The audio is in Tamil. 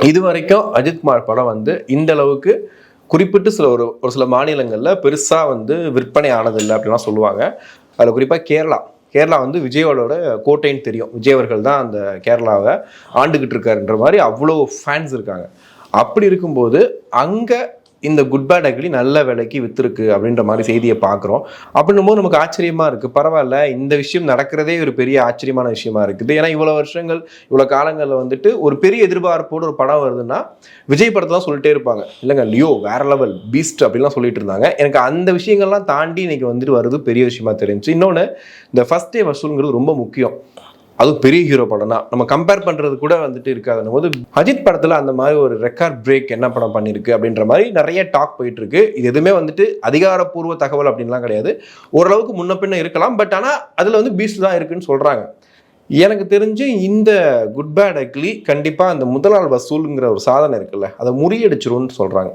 இது வரைக்கும் அஜித்குமார் படம் வந்து இந்த அளவுக்கு குறிப்பிட்டு ஒரு சில மாநிலங்களில் பெருசாக வந்து விற்பனை ஆனதில்லை அப்படின்லாம் சொல்லுவாங்க. அதில் குறிப்பாக கேரளா வந்து விஜயோட கோட்டைன்னு தெரியும். விஜய் அவர்கள் தான் அந்த கேரளாவை ஆண்டுகிட்டு இருக்காருன்ற மாதிரி அவ்வளோ ஃபேன்ஸ் இருக்காங்க. அப்படி இருக்கும்போது அங்கே இந்த குட் பேட் அக்லி நல்ல விலைக்கு வித்துருக்கு அப்படின்ற மாதிரி செய்தியை பார்க்குறோம். அப்படின்னும் போது நமக்கு ஆச்சரியமா இருக்கு. பரவாயில்ல, இந்த விஷயம் நடக்கிறதே ஒரு பெரிய ஆச்சரியமான விஷயமா இருக்குது. ஏன்னா இவ்வளோ வருஷங்கள் இவ்வளோ காலங்களில் வந்துட்டு ஒரு பெரிய எதிர்பார்ப்போடு ஒரு படம் வருதுன்னா விஜய் படத்தை தான் சொல்லிட்டே இருப்பாங்க. இல்லைங்க லியோ வேற லெவல் பீஸ்ட் அப்படின்லாம் சொல்லிட்டு இருந்தாங்க. எனக்கு அந்த விஷயங்கள்லாம் தாண்டி இன்னைக்கு வந்துட்டு வருது பெரிய விஷயமா தெரிஞ்சு. இன்னொன்று, இந்த ஃபர்ஸ்ட் டே வசூலுங்கிறது ரொம்ப முக்கியம். அதுவும் பெரிய ஹீரோ படம் தான். நம்ம கம்பேர் பண்றது கூட வந்துட்டு இருக்காதுன்னும் போது அஜித் படத்துல அந்த மாதிரி ஒரு ரெக்கார்ட் பிரேக் என்ன படம் பண்ணிருக்கு அப்படின்ற மாதிரி நிறைய டாக் போயிட்டு இருக்கு. இது எதுவுமே வந்துட்டு அதிகாரப்பூர்வ தகவல் அப்படின்லாம் கிடையாது. ஓரளவுக்கு முன்ன பின்ன இருக்கலாம். பட் ஆனால் அதுல வந்து பீஸ்ட் தான் இருக்குன்னு சொல்றாங்க. எனக்கு தெரிஞ்சு இந்த குட் பேட் அக்லி கண்டிப்பா அந்த முதல் நாள் வசூலுங்கிற ஒரு சாதனை இருக்குல்ல, அதை முறியடிச்சிரும்னு சொல்றாங்க.